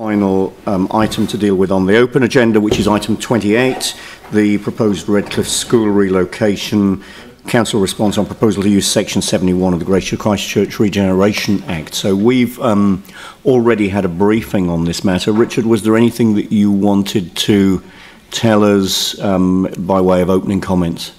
Final item to deal with on the open agenda, which is item 28, the proposed Redcliffs school relocation. Council response on proposal to use section 71 of the Greater Christchurch Regeneration Act. So we've already had a briefing on this matter. Richard, was there anything that you wanted to tell us by way of opening comments?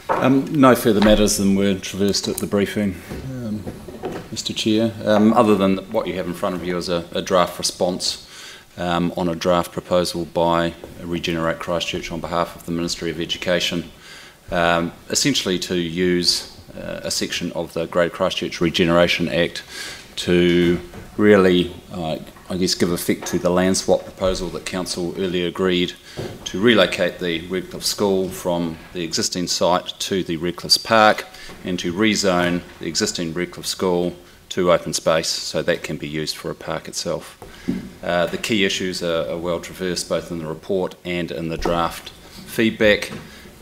No further matters than were traversed at the briefing, Mr. Chair, other than what you have in front of you as a draft response on a draft proposal by Regenerate Christchurch on behalf of the Ministry of Education, essentially to use a section of the Greater Christchurch Regeneration Act to really, I guess, give effect to the land swap proposal that Council earlier agreed to relocate the Redcliffs School from the existing site to the Redcliffs Park and to rezone the existing Redcliffs School to open space so that can be used for a park itself. The key issues are well traversed both in the report and in the draft feedback,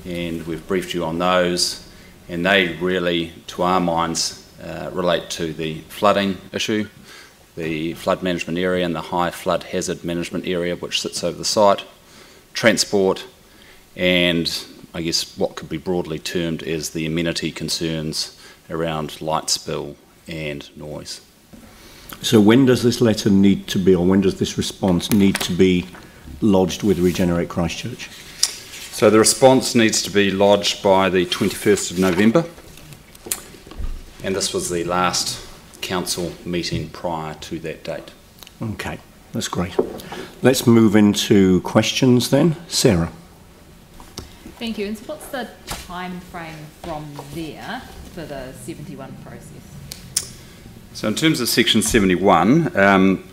and we've briefed you on those, and they really, to our minds, relate to the flooding issue, the flood management area and the high flood hazard management area which sits over the site, transport, and I guess what could be broadly termed as the amenity concerns around light spill and noise. So when does this letter need to be, or when does this response need to be lodged with Regenerate Christchurch? So the response needs to be lodged by the 21st of November, and this was the last council meeting prior to that date. Okay, that's great. Let's move into questions then. Sarah. Thank you. And so what's the time frame from there for the 71 process? So in terms of section 71,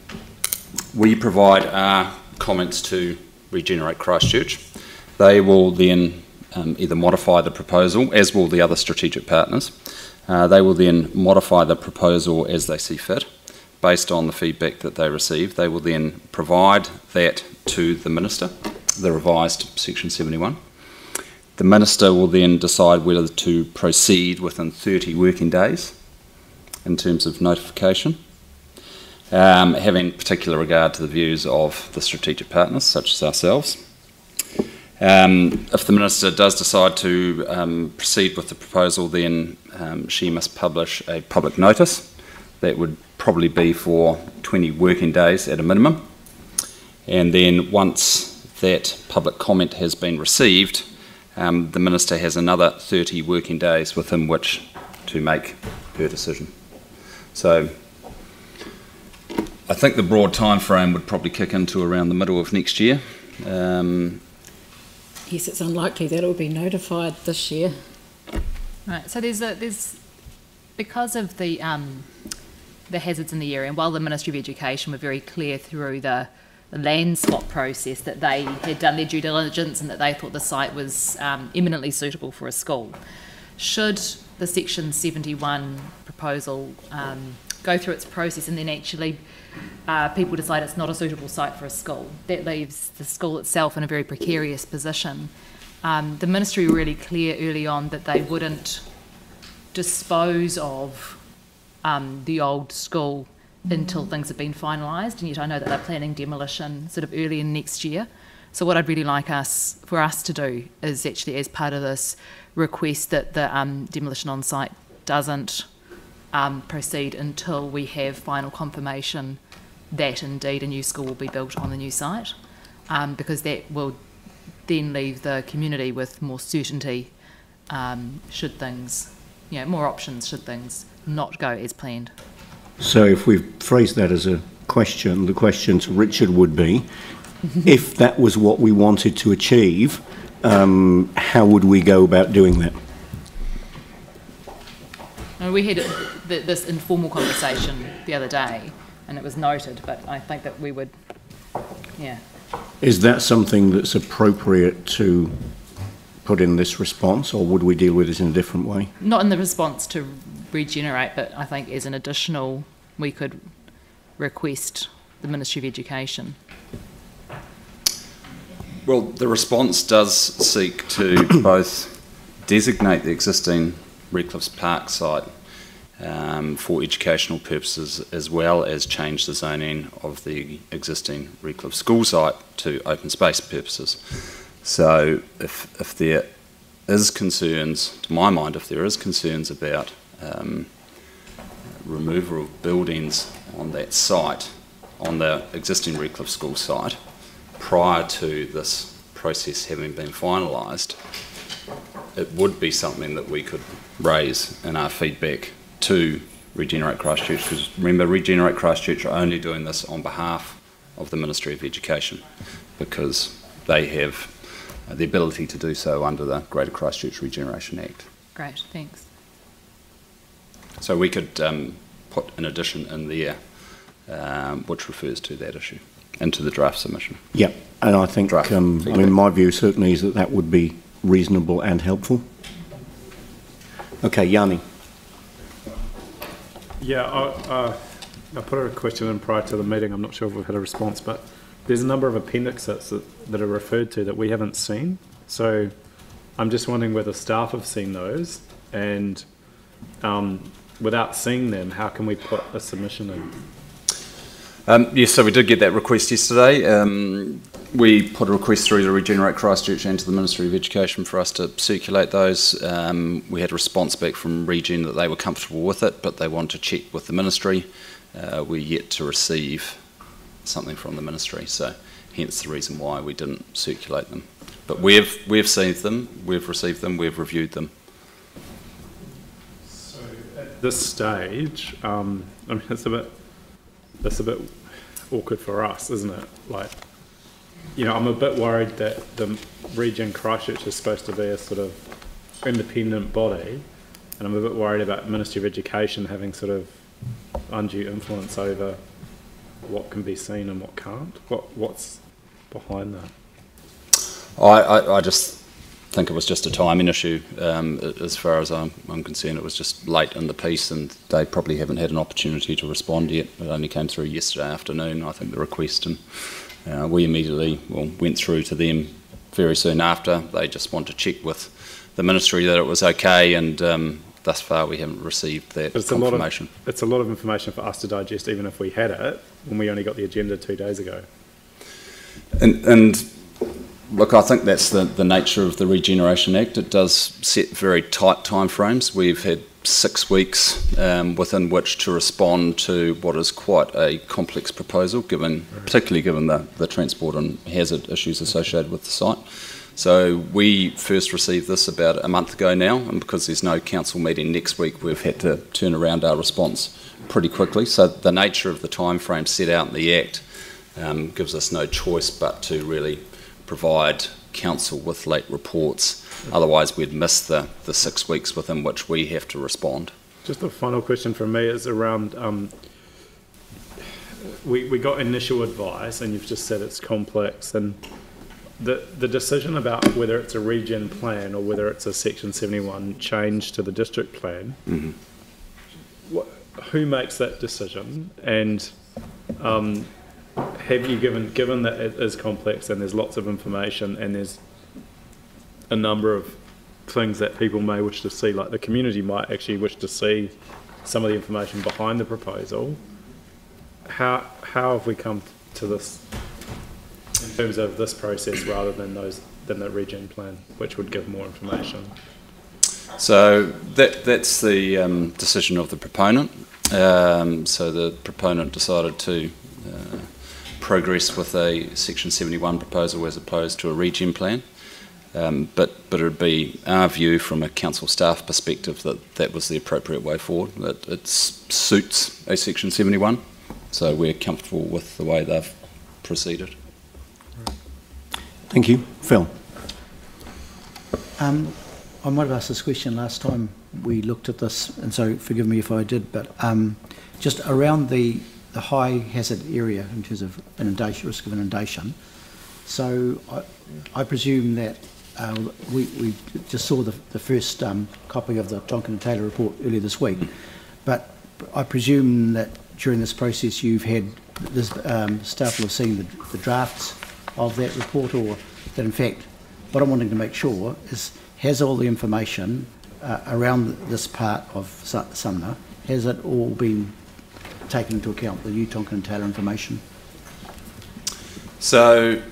we provide our comments to Regenerate Christchurch. They will then either modify the proposal, as will the other strategic partners. They will then modify the proposal as they see fit, based on the feedback that they receive. They will then provide that to the Minister, the revised section 71. The Minister will then decide whether to proceed within 30 working days in terms of notification, having particular regard to the views of the strategic partners, such as ourselves. If the Minister does decide to proceed with the proposal, then she must publish a public notice. That would probably be for 20 working days at a minimum. And then once that public comment has been received, the Minister has another 30 working days within which to make her decision. So I think the broad time frame would probably kick into around the middle of next year. Yes, it's unlikely that it will be notified this year. Right. So there's because of the hazards in the area, and while the Ministry of Education were very clear through the land swap process that they had done their due diligence and that they thought the site was eminently suitable for a school, should the section 71 proposal go through its process and then actually people decide it's not a suitable site for a school, that leaves the school itself in a very precarious position. The Ministry were really clear early on that they wouldn't dispose of the old school until things have been finalised, and yet I know that they're planning demolition sort of early in next year. So what I'd really like for us to do is actually, as part of this, request that the demolition on site doesn't proceed until we have final confirmation that indeed a new school will be built on the new site, because that will then leave the community with more certainty should things, more options should things not go as planned. So if we phrase that as a question, the question to Richard would be, if that was what we wanted to achieve, how would we go about doing that? We had this informal conversation the other day, and it was noted, but I think that we would, Is that something that's appropriate to put in this response, or would we deal with it in a different way? Not in the response to Regenerate, but I think as an additional, we could request the Ministry of Education. Well, the response does seek to both designate the existing Redcliffs Park site for educational purposes, as well as change the zoning of the existing Redcliffs school site to open space purposes. So if there is concerns, to my mind, if there is concerns about removal of buildings on that site, on the existing Redcliffs school site, prior to this process having been finalised, it would be something that we could raise in our feedback to Regenerate Christchurch, because remember, Regenerate Christchurch are only doing this on behalf of the Ministry of Education, because they have the ability to do so under the Greater Christchurch Regeneration Act. Great, thanks. So we could put an addition in there which refers to that issue into the draft submission. Yeah, and I think, I mean, my view certainly is that that would be reasonable and helpful. Okay, Yanni. Yeah, I put a question in prior to the meeting. I'm not sure if we've had a response, but there's a number of appendixes that are referred to that we haven't seen. So I'm just wondering whether staff have seen those, and without seeing them, how can we put a submission in? Yes, so we did get that request yesterday. We put a request through to Regenerate Christchurch and to the Ministry of Education for us to circulate those. We had a response back from Regen that they were comfortable with it, but they want to check with the Ministry. We're yet to receive something from the Ministry, so hence the reason why we didn't circulate them. But we've seen them, we've received them, we've reviewed them. So at this stage, I mean, it's a bit awkward for us, isn't it? Like, you know, I'm a bit worried that the Regen Christchurch is supposed to be a sort of independent body, and I'm a bit worried about Ministry of Education having sort of undue influence over what can be seen and what can't. What's behind that? I just think it was just a timing issue. As far as I'm concerned, it was just late in the piece, and they probably haven't had an opportunity to respond yet. It only came through yesterday afternoon, I think, the request, and we immediately went through to them very soon after. They just want to check with the Ministry that it was okay, and thus far we haven't received that confirmation. It's a lot of information for us to digest, even if we had it, when we only got the agenda 2 days ago. And look, I think that's the nature of the Regeneration Act. It does set very tight timeframes. We've had 6 weeks within which to respond to what is quite a complex proposal, particularly given the transport and hazard issues associated with the site. So we first received this about a month ago now, and because there's no council meeting next week, we've had to turn around our response pretty quickly. So the nature of the timeframe set out in the Act gives us no choice but to really provide council with late reports. Otherwise we'd miss the 6 weeks within which we have to respond. Just a final question from me is around, we got initial advice, and you've just said it's complex, and the decision about whether it's a regen plan or whether it's a Section 71 change to the district plan, who makes that decision? And have you given that it is complex and there's lots of information and there's a number of things that people may wish to see, like the community might actually wish to see some of the information behind the proposal, how have we come to this in terms of this process rather than the regen plan, which would give more information? So that's the decision of the proponent. So the proponent decided to progress with a Section 71 proposal as opposed to a regen plan. But it would be our view from a council staff perspective that was the appropriate way forward, that it suits a Section 71, so we're comfortable with the way they've proceeded. Thank you. Phil. I might have asked this question last time we looked at this, and so forgive me if I did, but just around the high hazard area in terms of inundation, risk of inundation. So I presume that we just saw the first copy of the Tonkin and Taylor report earlier this week, but I presume that during this process you've had staff will have seen the drafts of that report, or that in fact what I'm wanting to make sure is, has all the information around this part of Sumner, has it all been taken into account, the Tonkin and Taylor information? So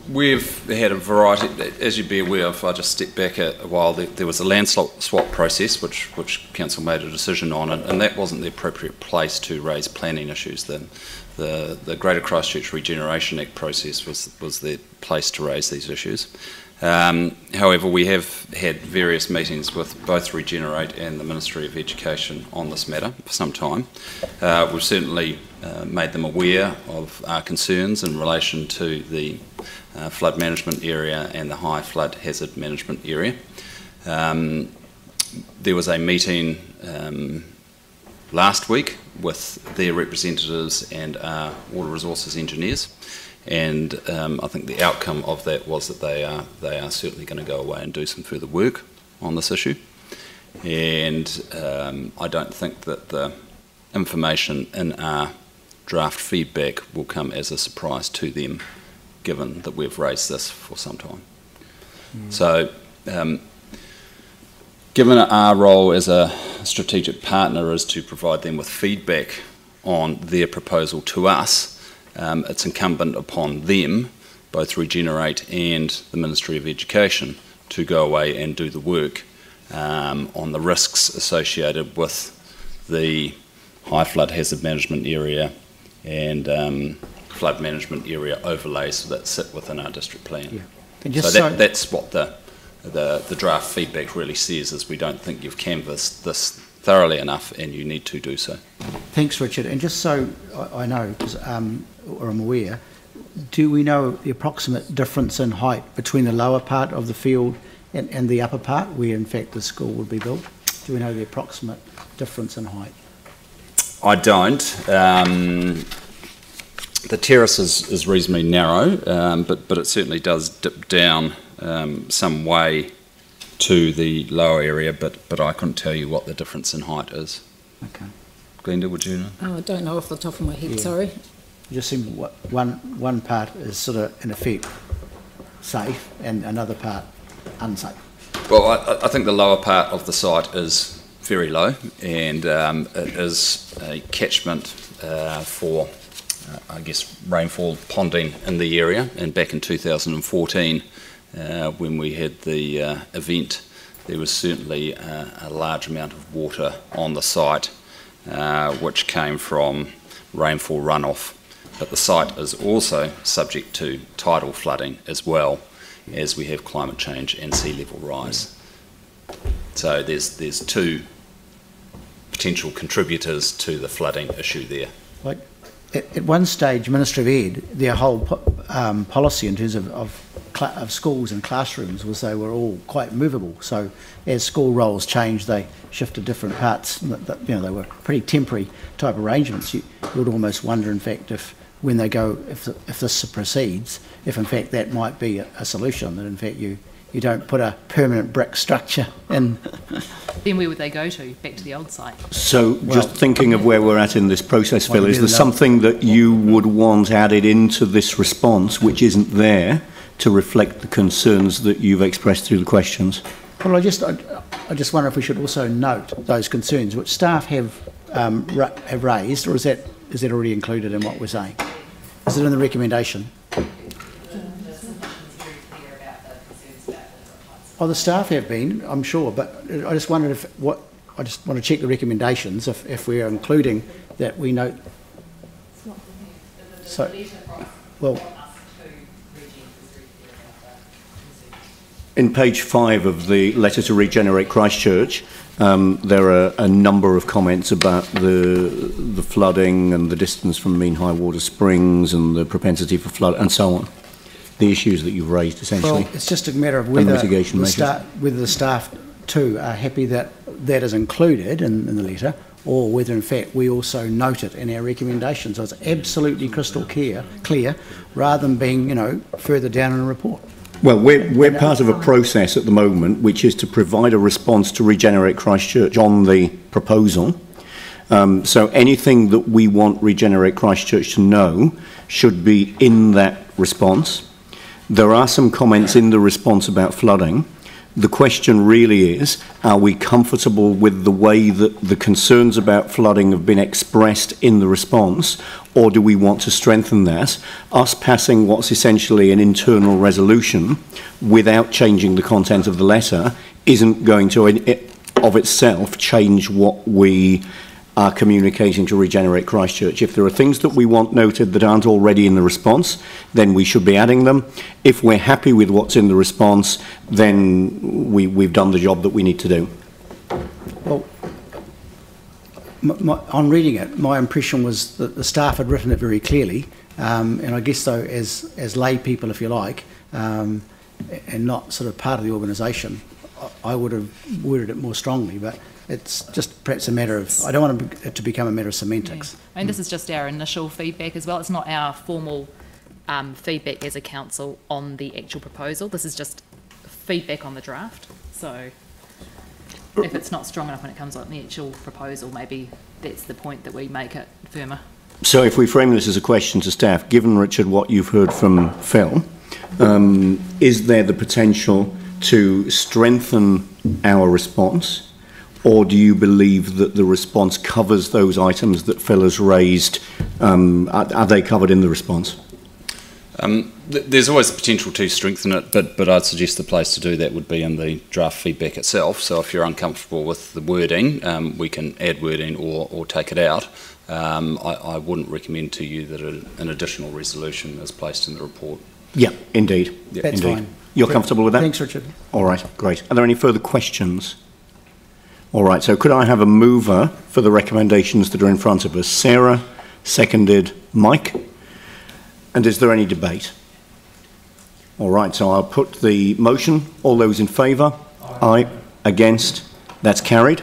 we've had a variety, as you'd be aware, if I just step back a while, there was a land swap process which Council made a decision on, and that wasn't the appropriate place to raise planning issues. The Greater Christchurch Regeneration Act process was the place to raise these issues. However, we have had various meetings with both Regenerate and the Ministry of Education on this matter for some time. We've certainly made them aware of our concerns in relation to the flood management area and the high flood hazard management area. There was a meeting last week with their representatives and our water resources engineers, and I think the outcome of that was that they are certainly going to go away and do some further work on this issue. And I don't think that the information in our draft feedback will come as a surprise to them, given that we've raised this for some time. So given our role as a strategic partner is to provide them with feedback on their proposal to us, it's incumbent upon them, both Regenerate and the Ministry of Education, to go away and do the work on the risks associated with the high flood hazard management area and flood management area overlays that sit within our district plan. Yeah. And just so that's what the draft feedback really says, is we don't think you've canvassed this thoroughly enough and you need to do so. Thanks, Richard. And just so I know, or I'm aware, do we know the approximate difference in height between the lower part of the field and the upper part, where in fact the school would be built? Do we know the approximate difference in height? I don't. The terrace is reasonably narrow, but it certainly does dip down some way to the lower area, but I couldn't tell you what the difference in height is. Okay. Glenda, would you know? Oh, I don't know off the top of my head, sorry. It just seems one part is sort of in effect safe and another part unsafe. Well, I think the lower part of the site is very low, and it is a catchment for, I guess, rainfall ponding in the area. And back in 2014, when we had the event, there was certainly a large amount of water on the site, which came from rainfall runoff. But the site is also subject to tidal flooding as well, as we have climate change and sea level rise. So there's two potential contributors to the flooding issue there. Like at one stage, Ministry of Ed, their whole policy in terms of schools and classrooms was they were all quite movable. So as school roles changed, they shifted different parts. You know, they were pretty temporary type arrangements. You would almost wonder, in fact, if when they go, if this proceeds, if in fact that might be a solution, that in fact you don't put a permanent brick structure in. Then where would they go to? Back to the old site? So just thinking of where we're at in this process, Phil, is there something that you would want added into this response which isn't there to reflect the concerns that you've expressed through the questions? Well, I just wonder if we should also note those concerns which staff have raised, or is that already included in what we're saying? Is it in the recommendation? Oh, the staff have been, I'm sure, but I just wondered I just want to check the recommendations if we are including that we note. So, well, in page 5 of the letter to Regenerate Christchurch, there are a number of comments about the flooding and the distance from mean high water springs and the propensity for flood and so on. The issues that you've raised, essentially. Well, it's just a matter of whether the staff too are happy that that is included in the letter, or whether in fact we also note it in our recommendations. So it's absolutely crystal clear, rather than being, further down in a report. Well, we're part of a process at the moment which is to provide a response to Regenerate Christchurch on the proposal. So anything that we want Regenerate Christchurch to know should be in that response. There are some comments in the response about flooding, The question really is, are we comfortable with the way that the concerns about flooding have been expressed in the response, or do we want to strengthen that? Us passing what's essentially an internal resolution without changing the content of the letter isn't going to, of itself, change what we are communicating to Regenerate Christchurch. If there are things that we want noted that aren't already in the response, then we should be adding them. If we're happy with what's in the response, then we've done the job that we need to do. Well, on reading it, my impression was that the staff had written it very clearly, and I guess though, as lay people, if you like, and not sort of part of the organisation, I would have worded it more strongly, but it's just perhaps a matter of, I don't want it to become a matter of semantics. Yeah. I mean, this is just our initial feedback as well. It's not our formal feedback as a council on the actual proposal. This is just feedback on the draft. So if it's not strong enough when it comes on the actual proposal, maybe that's the point that we make it firmer. So if we frame this as a question to staff, given, Richard, what you've heard from Phil, is there the potential to strengthen our response, or do you believe that the response covers those items that Phil has raised? Are they covered in the response? There's always the potential to strengthen it, but I'd suggest the place to do that would be in the draft feedback itself. So if you're uncomfortable with the wording, we can add wording or take it out. I wouldn't recommend to you that an additional resolution is placed in the report. Yeah, indeed. Yeah, That's indeed. fine. You're comfortable with that? Thanks, Richard. All right, great. Are there any further questions? All right, so could I have a mover for the recommendations that are in front of us? Sarah, seconded Mike. And is there any debate? All right, so I'll put the motion. All those in favour? Aye. Against? That's carried.